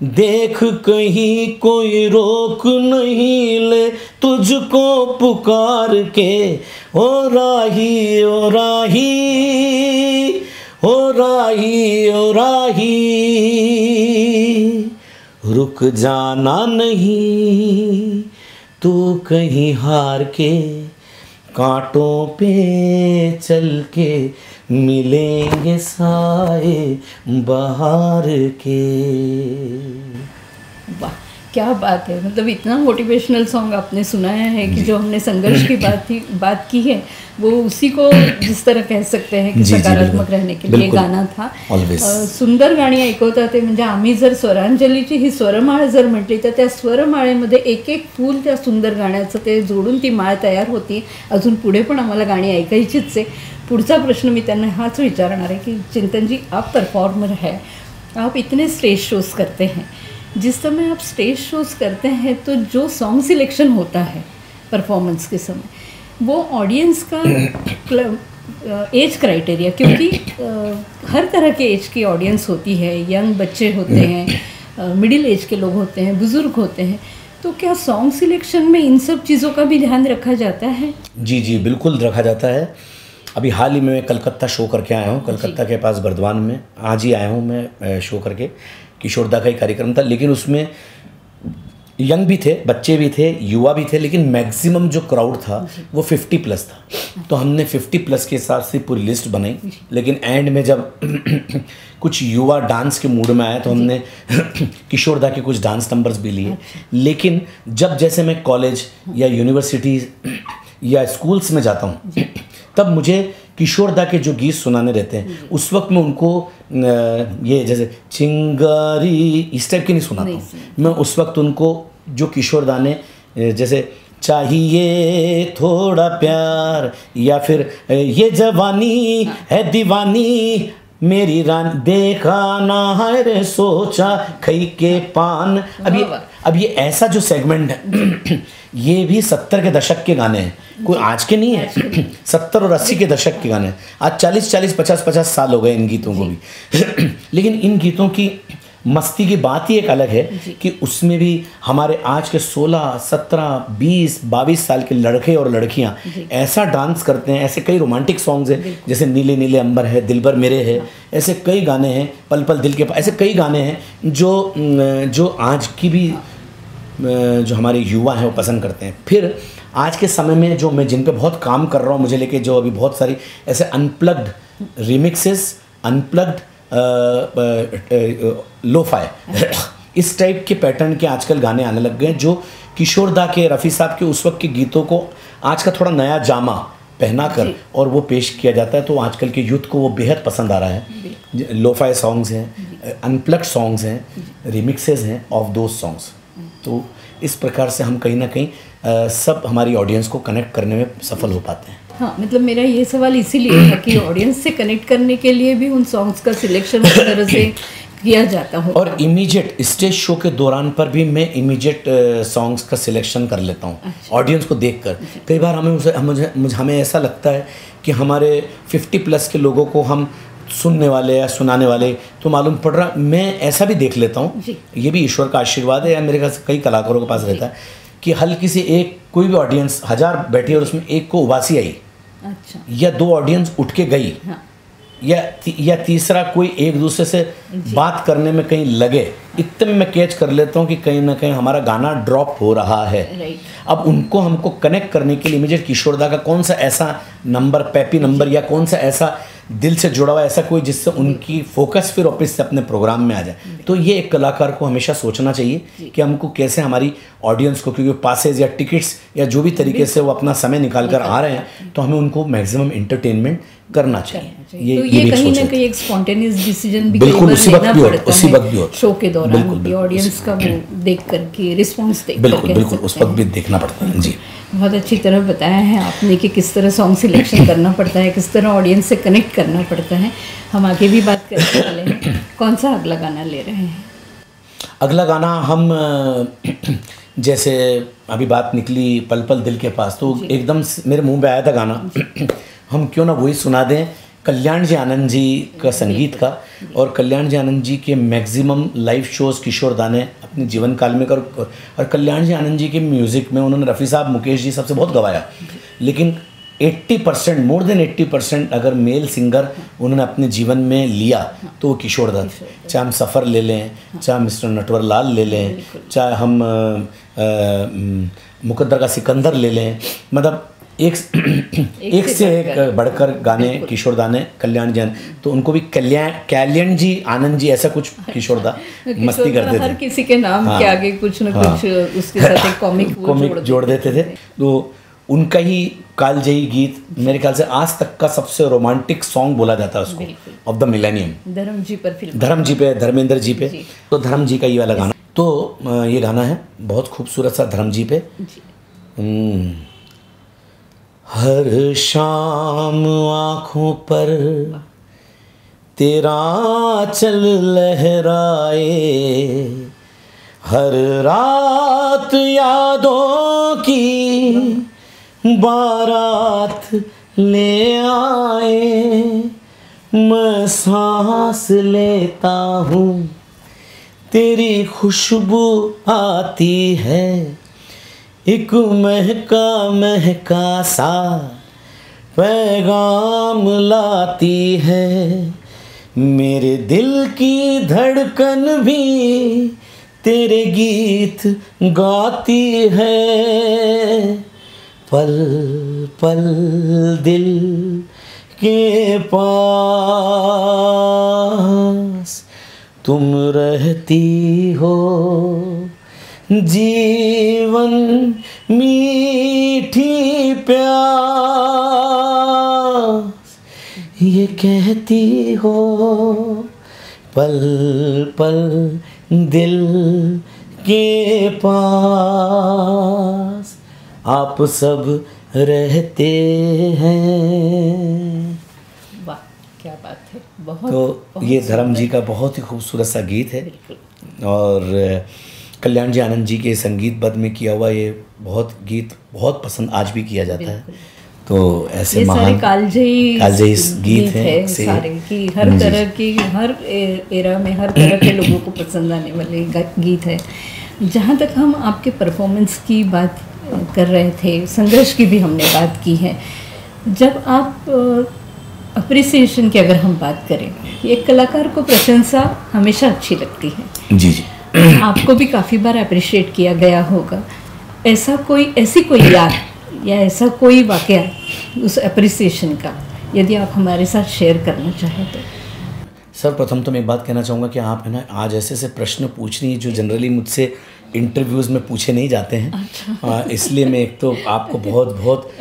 देख कहीं कोई रोक नहीं ले तुझको पुकार के, ओ राही ओ राही ओ राही ओ राही, रुक जाना नहीं तू कहीं हार के, कांटों पे चल के मिलेंगे साए बहार के। वाह, क्या बात है। मतलब इतना मोटिवेशनल सॉन्ग आपने सुनाया है कि जो हमने संघर्ष की बात की है वो उसी को जिस तरह कह सकते हैं कि सकारात्मक रहने के लिए गाना था। सुंदर गाणी ऐकवता ते म्हणजे आम्ही जर स्वरांजलीची ही स्वरमाळ जर म्हटली तर त्या स्वरमाळेमध्ये एक एक फूल त्या सुंदर गाण्याचं ते जोडून ती माळ तयार होती। अजून पुढे पण आम्हाला गाणी ऐकायचीच आहे। पुढचा प्रश्न मी त्यांना हाच विचारणार आहे की चिंतन जी, आप परफॉर्मर है, आप इतने स्टेज शोज करते हैं, जिस समय आप स्टेज शोज करते हैं तो जो सॉन्ग सिलेक्शन होता है परफॉर्मेंस के समय, वो ऑडियंस का एज क्राइटेरिया, क्योंकि हर तरह के एज की ऑडियंस होती है, यंग बच्चे होते हैं, मिडिल एज के लोग होते हैं, बुज़ुर्ग होते हैं, तो क्या सॉन्ग सिलेक्शन में इन सब चीज़ों का भी ध्यान रखा जाता है? जी जी बिल्कुल रखा जाता है। अभी हाल ही में मैं कलकत्ता शो करके आया हूँ, कलकत्ता के पास बर्दवान में आज ही आया हूँ मैं शो करके। किशोर दा का ही कार्यक्रम था, लेकिन उसमें यंग भी थे, बच्चे भी थे, युवा भी थे, लेकिन मैक्सिमम जो क्राउड था वो 50 प्लस था। तो हमने 50 प्लस के हिसाब से पूरी लिस्ट बनाई, लेकिन एंड में जब कुछ युवा डांस के मूड में आया तो हमने किशोर दा के कुछ डांस नंबर्स भी लिए। लेकिन जब जैसे मैं कॉलेज या यूनिवर्सिटी या स्कूल्स में जाता हूँ तब मुझे किशोर दा के जो गीत सुनाने रहते हैं उस वक्त मैं उनको ये जैसे चिंगारी इस टाइप के नहीं सुनाता हूँ। मैं उस वक्त उनको जो किशोर दा ने जैसे चाहिए थोड़ा प्यार या फिर ये जवानी है दीवानी मेरी रानी देखा ना है रे सोचा खई के पान। अब ये ऐसा जो सेगमेंट है ये भी 70 के दशक के गाने हैं, कोई आज के नहीं है। 70 और 80 के दशक के गाने, आज 40 50 साल हो गए इन गीतों को भी। लेकिन इन गीतों की मस्ती की बात ही एक अलग है कि उसमें भी हमारे आज के 16 17 20 22 साल के लड़के और लड़कियां ऐसा डांस करते हैं। ऐसे कई रोमांटिक सॉन्ग्स हैं, जैसे नीले नीले अंबर है, दिलबर मेरे है, ऐसे कई गाने हैं, पल पल दिल के पास, ऐसे कई गाने हैं जो आज की भी जो हमारे युवा हैं वो पसंद करते हैं। फिर आज के समय में जो मैं जिन पे बहुत काम कर रहा हूँ, मुझे लेके जो अभी बहुत सारी ऐसे अनप्लग्ड रिमिक्सेस, अनप्लग्ड लोफाई इस टाइप के पैटर्न के आजकल गाने आने लग गए, जो किशोर दा के, रफ़ी साहब के उस वक्त के गीतों को आज का थोड़ा नया जामा पहना कर और वो पेश किया जाता है। तो आजकल के यूथ को वो बेहद पसंद आ रहा है। लोफाई सॉन्ग्स हैं, अनप्लग्ड सॉन्ग्स हैं, रिमिक्सेस हैं ऑफ दोज सॉन्ग्स। तो इस प्रकार से हम कहीं ना कहीं सब हमारी ऑडियंस को कनेक्ट करने में सफल हो पाते हैं। हाँ, मतलब मेरा ये सवाल इसीलिए था कि ऑडियंस से कनेक्ट करने के लिए भी उन सॉन्ग्स का सिलेक्शन उस तरह से किया जाता हो। और इमीडिएट स्टेज शो के दौरान पर भी मैं इमीडिएट सॉन्ग्स का सिलेक्शन कर लेता हूँ ऑडियंस को देखकर। कई बार हमें ऐसा लगता है कि हमारे 50 प्लस के लोगों को हम सुनने वाले या सुनाने वाले तो मालूम पड़ रहा, मैं ऐसा भी देख लेता हूँ, ये भी ईश्वर का आशीर्वाद है या मेरे ख्याल से कई कलाकारों के पास रहता है कि हल्की सी एक कोई भी ऑडियंस 1000 बैठी और उसमें एक को उबासी आई, अच्छा, या 2 ऑडियंस उठ के गई, हाँ, या तीसरा कोई एक दूसरे से बात करने में कहीं लगे, इतने में मैं कैच कर लेता हूँ कि कहीं ना कहीं हमारा गाना ड्रॉप हो रहा है। अब उनको हमको कनेक्ट करने के लिए मुझे किशोर दा का कौन सा ऐसा नंबर, पैपी नंबर, या कौन सा ऐसा दिल से जुड़ा हुआ ऐसा कोई जिससे उनकी फोकस फिर वापस से अपने प्रोग्राम में आ जाए। तो ये एक कलाकार को हमेशा सोचना चाहिए कि हमको कैसे हमारी ऑडियंस को, क्योंकि पासेज या टिकट्स या जो भी तरीके से वो अपना समय निकाल कर आ रहे हैं, तो हमें उनको मैक्सिमम एंटरटेनमेंट करना चाहिए। ये कहीं ना कहीं एक स्पॉन्टेनियस डिसीजन भी बिल्कुल उसी वक्त भी होता है शो के दौरान ऑडियंस का वो देख करके रिस्पॉन्स देख करके, बिल्कुल उस वक्त भी देखना पड़ता है। जी, बहुत अच्छी तरह बताया है आपने कि किस तरह सॉन्ग सिलेक्शन करना पड़ता है, किस तरह ऑडियंस से कनेक्ट करना पड़ता है। हम आगे भी बात करने वाले हैं। कौन सा अगला गाना ले रहे हैं? अगला गाना हम जैसे अभी बात निकली पल पल दिल के पास, तो एकदम मेरे मुंह पे आया था गाना, हम क्यों ना वही सुना दें। कल्याण जी आनंद जी का संगीत का, और कल्याण जी आनंद जी के मैक्सिमम लाइव शोज़ किशोर दा ने अपने जीवन काल में कर, और कल्याण जी आनंद जी के म्यूज़िक में उन्होंने रफ़ी साहब, मुकेश जी सबसे बहुत गवाया, लेकिन 80% मोर देन 80% अगर मेल सिंगर उन्होंने अपने जीवन में लिया तो वो किशोर दा। चाहे हम सफ़र ले लें, चाहे मिस्टर नटवर लाल ले लें, चाहे हम मुकद्दर का सिकंदर ले लें, मतलब एक से एक बढ़कर गाने किशोर दा ने, कल्याण जी, तो उनको भी कल्याण जी आनंद जी ऐसा कुछ किशोर दा मस्ती करते थे। हर किसी के नाम के आगे कुछ न कुछ उसके साथ एक कॉमिक जोड़ देते थे। तो उनका ही कालजयी गीत मेरे ख्याल से आज तक का सबसे रोमांटिक सॉन्ग बोला जाता है उसको, ऑफ द मिलेनियम, धर्म जी पर फिल्म, धर्म जी पे, धर्मेंद्र जी पे, तो धर्म जी का ये वाला गाना, तो ये गाना है बहुत खूबसूरत सा, धर्म जी पे। हर शाम आँखों पर तेरा चल लहराए, हर रात यादों की बारात ले आए, मैं सांस लेता हूँ तेरी खुशबू आती है, एक महका महका सा पैगाम लाती है, मेरे दिल की धड़कन भी तेरे गीत गाती है, पल पल दिल के पास तुम रहती हो, जीवन मीठी प्यास ये कहती हो, पल पल दिल के पास आप सब रहते हैं। वाह क्या बात है। बहुत तो ये धर्म जी का बहुत ही खूबसूरत सा गीत है और कल्याण जी आनंद जी के संगीतबद्ध में किया हुआ ये गीत बहुत पसंद आज भी किया जाता है। तो ऐसे महान कालजयी गीत हैं सारे कि हर तरह की हर एरा में हर तरह के लोगों को पसंद आने वाले गीत है। जहाँ तक हम आपके परफॉर्मेंस की बात कर रहे थे, संघर्ष की भी हमने बात की है। जब आप अप्रिसिएशन की अगर हम बात करें, एक कलाकार को प्रशंसा हमेशा अच्छी लगती है। जी जी आपको भी काफ़ी बार अप्रिशिएट किया गया होगा। ऐसी कोई याद या ऐसा कोई वाकया उस अप्रिसिएशन का, यदि आप हमारे साथ शेयर करना चाहें तो। सर्वप्रथम तो मैं एक बात कहना चाहूँगा कि आप है ना आज ऐसे प्रश्न पूछ रही हैं जो जनरली मुझसे इंटरव्यूज़ में पूछे नहीं जाते हैं। अच्छा। इसलिए मैं एक तो आपको बहुत बहुत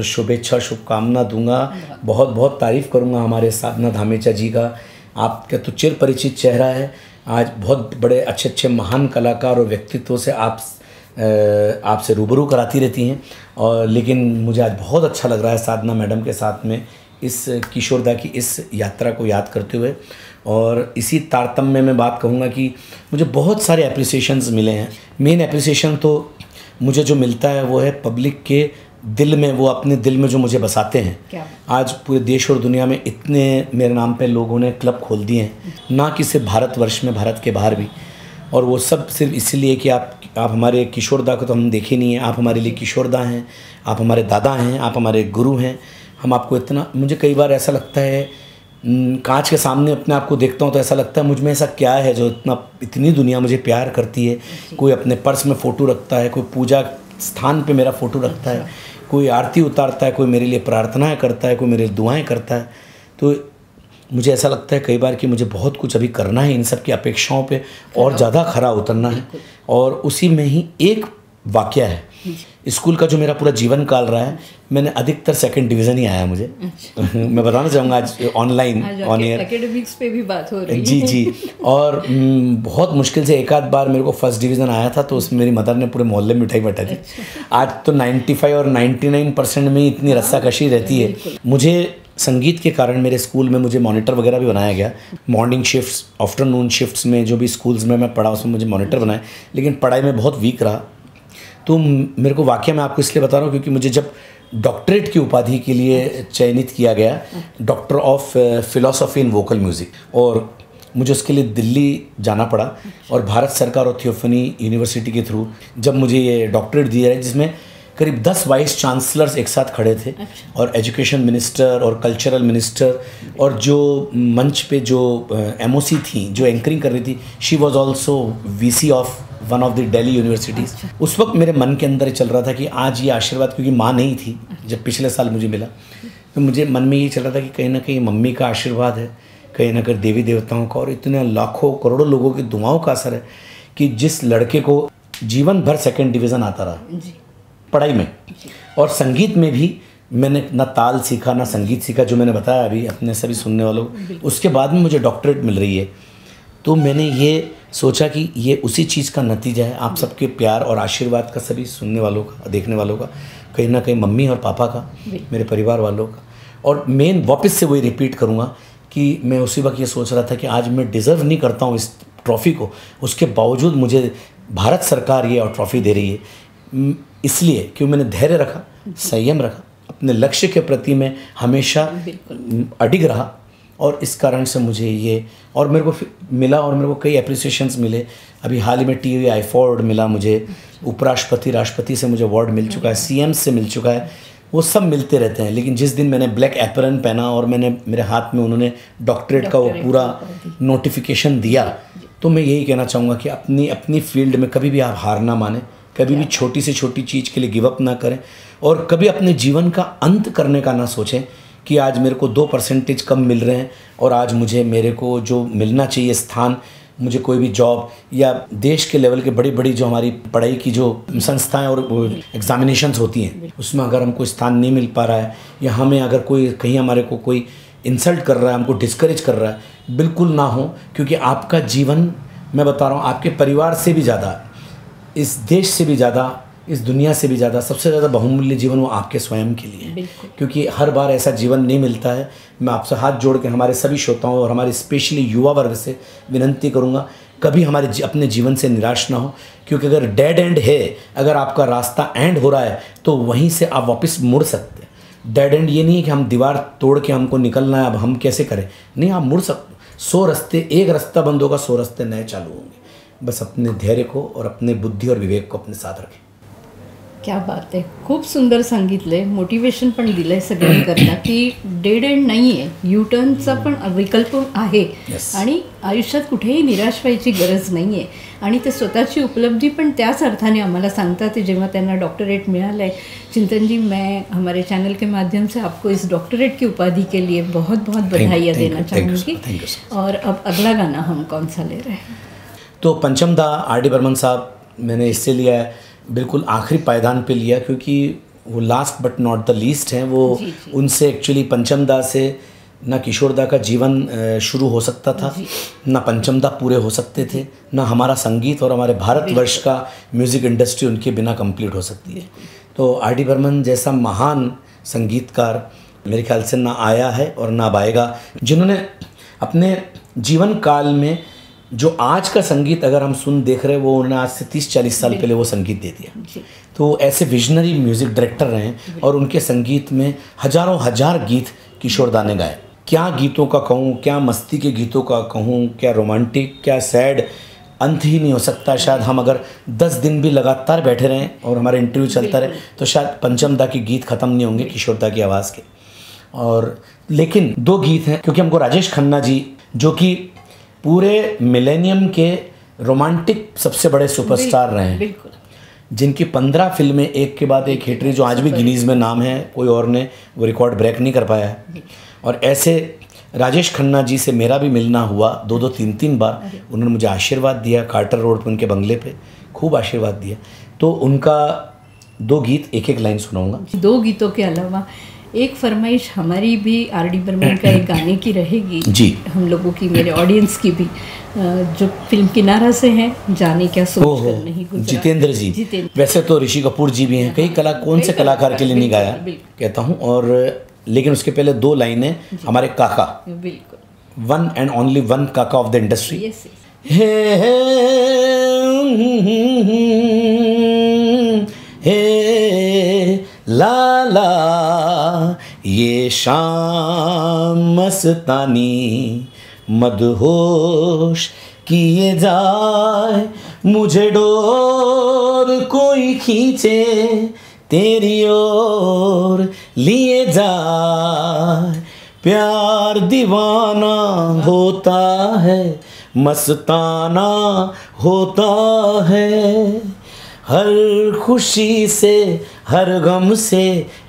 शुभेच्छा शुभकामना दूंगा, बहुत बहुत तारीफ़ करूंगा हमारे साधना धामेचा जी का। आपका तो चिर परिचित चेहरा है, आज बहुत बड़े अच्छे अच्छे महान कलाकार और व्यक्तित्व से आपसे रूबरू कराती रहती हैं। और लेकिन मुझे आज बहुत अच्छा लग रहा है साधना मैडम के साथ में इस किशोरदा की इस यात्रा को याद करते हुए। और इसी तारतम्य में बात कहूँगा कि मुझे बहुत सारे एप्रिसिएशंस मिले हैं। मेन एप्रिसिएशन तो मुझे जो मिलता है वो है पब्लिक के दिल में, वो अपने दिल में जो मुझे बसाते हैं। क्या? आज पूरे देश और दुनिया में इतने मेरे नाम पे लोगों ने क्लब खोल दिए हैं, ना कि सिर्फ भारतवर्ष में, भारत के बाहर भी। और वो सब सिर्फ इसलिए कि आप हमारे किशोरदा को तो हम देखे नहीं हैं, आप हमारे लिए किशोरदा हैं, आप हमारे दादा हैं, आप हमारे गुरु हैं। हम आपको इतना, मुझे कई बार ऐसा लगता है कांच के सामने अपने आप को देखता हूँ तो ऐसा लगता है मुझ में ऐसा क्या है जो इतनी दुनिया मुझे प्यार करती है। कोई अपने पर्स में फ़ोटो रखता है, कोई पूजा स्थान पे मेरा फ़ोटो रखता है, कोई आरती उतारता है, कोई मेरे लिए प्रार्थनाएं करता है, कोई मेरे लिए दुआएं करता है। तो मुझे ऐसा लगता है कई बार कि मुझे बहुत कुछ अभी करना है, इन सब की अपेक्षाओं पे और ज़्यादा खरा उतरना है। और उसी में ही एक वाकया है, स्कूल का जो मेरा पूरा जीवन काल रहा है, मैंने अधिकतर सेकंड डिवीज़न ही आया मुझे। अच्छा। मैं बताना चाहूँगा आज ऑनलाइन ऑन एयर एकेडमिक्स पे भी बात हो रही है। जी जी। और बहुत मुश्किल से एक आध बार मेरे को फर्स्ट डिवीज़न आया था, तो उसमें मेरी मदर ने पूरे मोहल्ले में मिठाई बटा दी। अच्छा। आज तो 95 और 99% में इतनी रस्साकशी रहती है। मुझे संगीत के कारण मेरे स्कूल में मुझे मॉनिटर वगैरह भी बनाया गया। मॉर्निंग शिफ्ट्स, आफ्टरनून शिफ्ट्स में जो भी स्कूल्स में मैं पढ़ा उसमें मुझे मॉनिटर बनाया, लेकिन पढ़ाई में बहुत वीक रहा। तो मेरे को वाकया मैं आपको इसलिए बता रहा हूँ क्योंकि मुझे जब डॉक्टरेट की उपाधि के लिए चयनित किया गया, doctor of philosophy in vocal music, और मुझे उसके लिए दिल्ली जाना पड़ा। और भारत सरकार और थियोफनी यूनिवर्सिटी के थ्रू जब मुझे ये डॉक्टरेट दिया है, जिसमें करीब 10 वाइस चांसलर्स एक साथ खड़े थे। अच्छा। और एजुकेशन मिनिस्टर और कल्चरल मिनिस्टर, और जो मंच पे जो MOC थी जो एंकरिंग कर रही थी, she was also VC of one of the Delhi universities. अच्छा। उस वक्त मेरे मन के अंदर चल रहा था कि आज ये आशीर्वाद, क्योंकि माँ नहीं थी जब पिछले साल मुझे मिला, तो मुझे मन में ये चल रहा था कि कहीं ना कहीं मम्मी का आशीर्वाद है, कहीं ना कहीं देवी देवताओं का और इतने लाखों करोड़ों लोगों की दुआओं का असर है कि जिस लड़के को जीवन भर सेकंड डिवीज़न आता रहा पढ़ाई में और संगीत में भी, मैंने ना ताल सीखा ना संगीत सीखा, जो मैंने बताया अभी अपने सभी सुनने वालों को, उसके बाद में मुझे डॉक्टरेट मिल रही है। तो मैंने ये सोचा कि ये उसी चीज़ का नतीजा है, आप सबके प्यार और आशीर्वाद का, सभी सुनने वालों का, देखने वालों का, कहीं ना कहीं मम्मी और पापा का, मेरे परिवार वालों का। और मेन वापस से वही रिपीट करूँगा कि मैं उसी वक्त ये सोच रहा था कि आज मैं डिज़र्व नहीं करता हूँ इस ट्रॉफ़ी को, उसके बावजूद मुझे भारत सरकार ये ट्रॉफ़ी दे रही है इसलिए क्यों मैंने धैर्य रखा, संयम रखा, अपने लक्ष्य के प्रति मैं हमेशा अडिग रहा, और इस कारण से मुझे ये और मेरे को मिला, और मेरे को कई एप्रिसिएशंस मिले। अभी हाल ही में टीवी अवार्ड मिला मुझे, उपराष्ट्रपति राष्ट्रपति से मुझे अवार्ड मिल चुका है, सीएम से मिल चुका है, वो सब मिलते रहते हैं। लेकिन जिस दिन मैंने ब्लैक एप्रन पहना और मैंने मेरे हाथ में उन्होंने डॉक्टरेट का वो पूरा नोटिफिकेशन दिया, तो मैं यही कहना चाहूँगा कि अपनी फील्ड में कभी भी आप हार ना माने, कभी भी छोटी से छोटी चीज़ के लिए गिव अप ना करें, और कभी अपने जीवन का अंत करने का ना सोचें कि आज मेरे को 2% कम मिल रहे हैं और आज मेरे को जो मिलना चाहिए स्थान, मुझे कोई भी जॉब या देश के लेवल के बड़ी जो हमारी पढ़ाई की जो संस्थाएं और एग्जामिनेशंस होती हैं उसमें अगर हमको स्थान नहीं मिल पा रहा है, या हमें अगर कोई कहीं हमारे को कोई इंसल्ट कर रहा है, हमको डिस्करेज कर रहा है, बिल्कुल ना हो। क्योंकि आपका जीवन, मैं बता रहा हूँ, आपके परिवार से भी ज़्यादा, इस देश से भी ज़्यादा, इस दुनिया से भी ज़्यादा, सबसे ज़्यादा बहुमूल्य जीवन वो आपके स्वयं के लिए है। क्योंकि हर बार ऐसा जीवन नहीं मिलता है। मैं आपसे हाथ जोड़ के हमारे सभी श्रोताओं और हमारे स्पेशली युवा वर्ग से विनंती करूँगा, कभी हमारे अपने जीवन से निराश ना हो। क्योंकि अगर डेड एंड है, अगर आपका रास्ता एंड हो रहा है तो वहीं से आप वापस मुड़ सकते हैं। डेड एंड ये नहीं है कि हम दीवार तोड़ के हमको निकलना है, अब हम कैसे करें, नहीं, आप मुड़ सकते। 100 रास्ते, एक रास्ता बंद होगा, 100 रास्ते नए चालू होंगे। बस अपने धैर्य को और अपने बुद्धी और विवेक को अपने साथ रखें। क्या बात आहे, खूप सुंदर सांगितलंय, मोटिवेशन पण दिलंय सगळ्यांकरता की डेड एंड नाही आहे, युटर्नचा पण विकल्प आहे आणि आयुष्यात कुठेही निराश व्हायची गरज नाही आहे। आणि ते स्वतःची उपलब्धी पण त्याच अर्थाने आम्हाला सांगतात जेव्हा त्यांना डॉक्टरेट मिळालं आहे। चिंतन जी, मैं हमारे चैनल के माध्यम से आपको इस डॉक्टरेट की उपाधि के लिए बहुत बहुत बधाइयाँ देना चाहूँगी। और अब अगला गाना हम कौन सा ले रहे हैं? तो पंचम दा आर.डी. बर्मन साहब मैंने इससे लिया है, बिल्कुल आखिरी पायदान पे लिया, क्योंकि वो last but not the least हैं। वो उनसे एक्चुअली पंचम दा से ना किशोर दा का जीवन शुरू हो सकता था, ना पंचम दा पूरे हो सकते थे, ना हमारा संगीत और हमारे भारतवर्ष का म्यूज़िक इंडस्ट्री उनके बिना कंप्लीट हो सकती है। तो आर.डी. बर्मन जैसा महान संगीतकार मेरे ख्याल से ना आया है और ना अब आएगा, जिन्होंने अपने जीवन काल में जो आज का संगीत अगर हम सुन देख रहे हैं, वो उन्होंने आज से 30-40 साल पहले वो संगीत दे दिया। तो ऐसे विजनरी म्यूज़िक डायरेक्टर रहे हैं और उनके संगीत में हजारों हजार गीत किशोर दा ने गाए। क्या गीतों का कहूँ, क्या मस्ती के गीतों का कहूँ, क्या रोमांटिक, क्या सैड, अंत ही नहीं हो सकता। शायद हम अगर 10 दिन भी लगातार बैठे रहें और हमारा इंटरव्यू चलता रहे तो शायद पंचम दा के गीत ख़त्म नहीं होंगे किशोर दा की आवाज़ के। और लेकिन 2 गीत हैं, क्योंकि हमको राजेश खन्ना जी, जो कि पूरे मिलेनियम के रोमांटिक सबसे बड़े सुपरस्टार रहे हैं, जिनकी 15 फिल्में एक के बाद एक हिट रही, जो आज भी गिनीज़ में नाम है, कोई और ने वो रिकॉर्ड ब्रेक नहीं कर पाया है। और ऐसे राजेश खन्ना जी से मेरा भी मिलना हुआ 2-2, 3-3 बार। उन्होंने मुझे आशीर्वाद दिया, कार्टर रोड पर उनके बंगले पे खूब आशीर्वाद दिया। तो उनका 2 गीत, एक लाइन सुनाऊंगा। 2 गीतों के अलावा एक फरमाइश हमारी भी आर.डी. बर्मन का एक गाने की रहेगी जी, हम लोगों की, मेरे ऑडियंस की भी, जो फिल्म किनारा से हैं, जाने क्या सोच कर नहीं गुजरा। जितेंद्र जी, वैसे तो ऋषि कपूर जी भी हैं, कई कौन से कलाकार के लिए नहीं गाया कहता हूँ, और लेकिन उसके पहले 2 लाइनें हमारे काका, बिल्कुल, वन एंड ओनली वन काका ऑफ द इंडस्ट्री। हे लाला ये शाम मस्तानी मदहोश किए जाए, मुझे डोर कोई खींचे तेरी ओर लिए जाए। प्यार दीवाना होता है, मस्ताना होता है, हर खुशी से हर गम से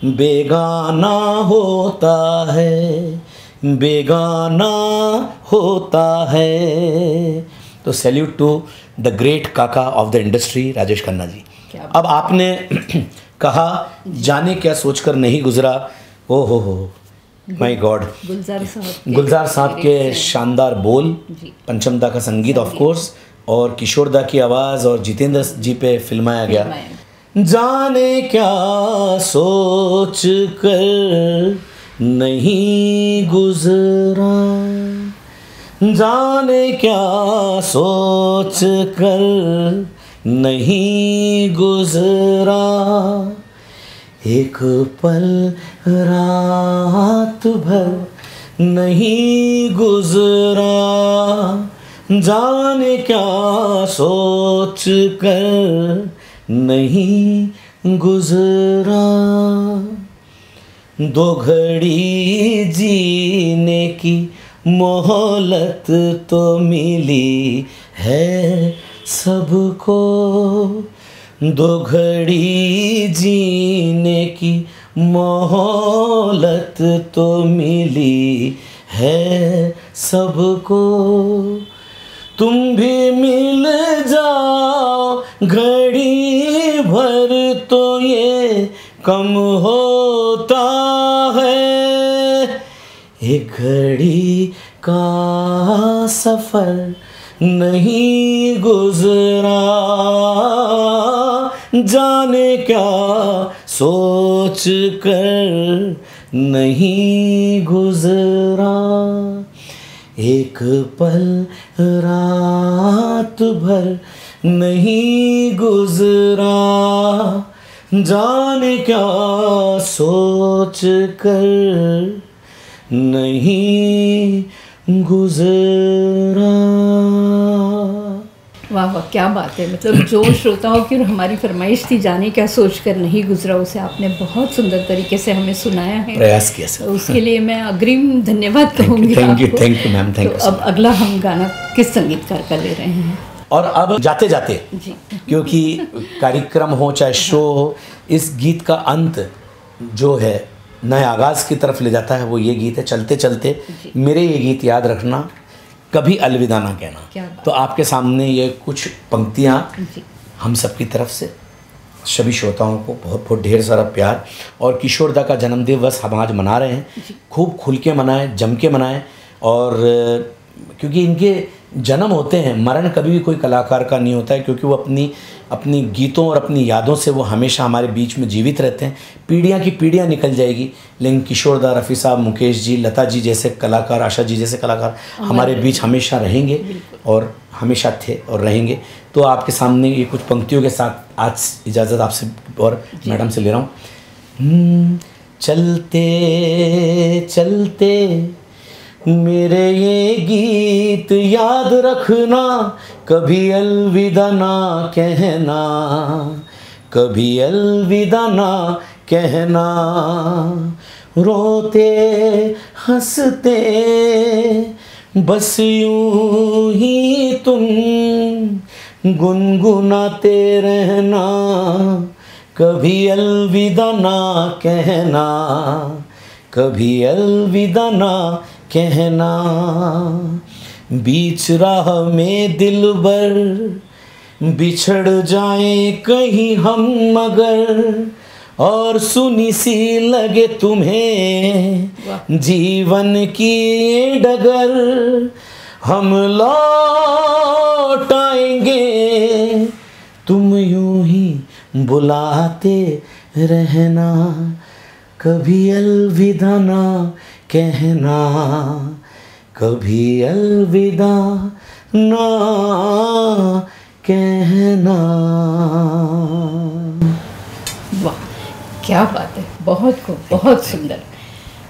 बेगाना होता है, बेगाना होता है। तो salute to the great Kaka of the industry Rajesh Khanna ji. अब आपने कहा जाने क्या सोचकर नहीं गुजरा, ओ हो माय गॉड, गुलजार साहब के शानदार बोल, पंचम दा का संगीत ऑफ कोर्स, और किशोर दा की आवाज़ और जितेंद्र जी पे फिल्माया गया। जाने क्या सोच कर नहीं गुजरा, जाने क्या सोच कर नहीं गुजरा, एक पल रात भर नहीं गुजरा, जाने क्या सोच कर नहीं गुजरा। दो घड़ी जीने की मोहलत तो मिली है सबको, दो घड़ी जीने की मोहलत तो मिली है सबको। तुम भी मिल जाओ घड़ी भर तो ये कम होता है, एक घड़ी का सफ़र नहीं गुजरा, जाने क्या सोच कर नहीं गुजरा, एक पल रात भर नहीं गुजरा, जाने क्या सोच कर नहीं गुजरा। वाह वाह, क्या बात है। मतलब जो श्रोताओं की और हमारी फरमाइश थी जाने क्या सोच कर नहीं गुजरा, उसे आपने बहुत सुंदर तरीके से हमें सुनाया है, प्रयास किया सर। उसके लिए मैं अग्रिम धन्यवाद कहूँगी। Thank you ma'am, thank you. तो अब अगला हम गाना किस संगीतकार का ले रहे हैं? और अब जाते जाते जी, क्योंकि कार्यक्रम हो चाहे शो हो, इस गीत का अंत जो है नए आगाज़ की तरफ ले जाता है, वो ये गीत है। चलते चलते मेरे ये गीत याद रखना, कभी अलविदा ना कहना। तो आपके सामने ये कुछ पंक्तियाँ हम सबकी तरफ से सभी श्रोताओं को बहुत बहुत ढेर सारा प्यार। और किशोर दा का जन्म दिवस हम आज मना रहे हैं, खूब खुल के मनाएं, जम के मनाएं। और क्योंकि इनके जन्म होते हैं, मरण कभी भी कोई कलाकार का नहीं होता है, क्योंकि वो अपनी गीतों और अपनी यादों से वो हमेशा हमारे बीच में जीवित रहते हैं। पीढ़ियाँ की पीढ़ियाँ निकल जाएगी, लेकिन किशोर दा, रफ़ी साहब, मुकेश जी, लता जी जैसे कलाकार, आशा जी जैसे कलाकार हमारे बीच हमेशा रहेंगे और हमेशा थे और रहेंगे। तो आपके सामने ये कुछ पंक्तियों के साथ आज इजाज़त आपसे और मैडम से ले रहा हूँ। चलते चलते मेरे ये गीत याद रखना, कभी अलविदा ना कहना, कभी अलविदा ना कहना, रोते हंसते बस यूं ही तुम गुनगुनाते रहना, कभी अलविदा ना कहना, कभी अलविदा ना कहना। बीच राह में दिलबर बिछड़ जाए कहीं हम मगर, और सुनी सी लगे तुम्हें जीवन की ये डगर, हम लौट आएंगे तुम यूं ही बुलाते रहना, कभी अलविदा ना कहना, कभी अलविदा ना कहना। वाह, क्या बात है, बहुत खूप, बहुत सुंदर।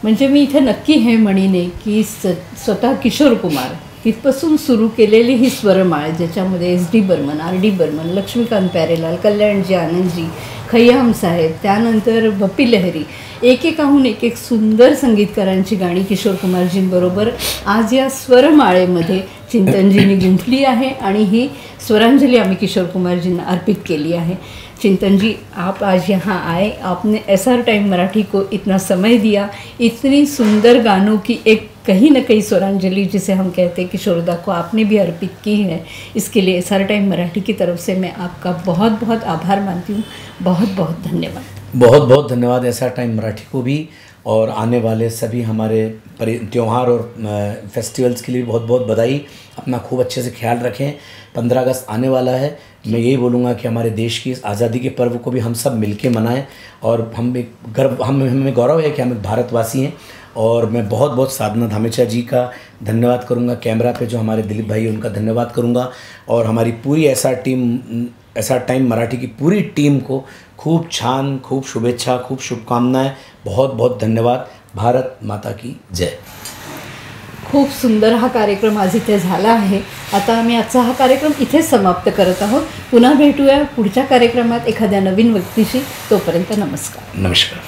म्हणजे मी इथे नक्की हे म्हणीने की स्वतः किशोर कुमार तिथपासून सुरू केलेली ही स्वरमाळ, ज्याच्यामध्ये SD बर्मन, RD बर्मन, लक्ष्मीकांत प्यारेलाल, कल्याणजी, आनंदजी, खय्याम साहेब, त्यानंतर बप्पी लहरी, एकेकाहून एक सुंदर संगीतकारांची गाणी किशोर कुमारजींबरोबर आज या स्वरमाळेमध्ये चिंतनजींनी गुंफली आहे आणि ही स्वरांजली आम्ही किशोर कुमारजींना अर्पित केली आहे। चिंतन जी, आप आज यहाँ आए, आपने SR टाइम मराठी को इतना समय दिया, इतनी सुंदर गानों की एक कहीं न कहीं स्वरांजलि जिसे हम कहते हैं किशोरदा को आपने भी अर्पित की है। इसके लिए SR टाइम मराठी की तरफ से मैं आपका बहुत बहुत आभार मानती हूँ। बहुत बहुत धन्यवाद। बहुत बहुत धन्यवाद SR टाइम मराठी को भी, और आने वाले सभी हमारे त्यौहार और फेस्टिवल्स के लिए बहुत बहुत बधाई। अपना खूब अच्छे से ख्याल रखें। 15 अगस्त आने वाला है, मैं यही बोलूँगा कि हमारे देश की इस आज़ादी के पर्व को भी हम सब मिलके मनाएं, और हमें गौरव है कि हम एक भारतवासी हैं। और मैं बहुत बहुत साधना धामेचा जी का धन्यवाद करूँगा, कैमरा पे जो हमारे दिलीप भाई उनका धन्यवाद करूँगा, और हमारी पूरी एसआर टाइम मराठी की पूरी टीम को खूप छान, खूप शुभेच्छा, खूप शुभकामनाएं, बहुत बहुत धन्यवाद। भारत माता की जय। खूप सुंदर हा कार्यक्रम आज इथे झाला आहे। आता आम्ही आजचा हा कार्यक्रम इथेच समाप्त करत आहोत। पुन्हा भेटूया पुढच्या कार्यक्रमात एखाद्या नवीन व्यक्तीशी। तोपर्यंत नमस्कार. नमस्कार.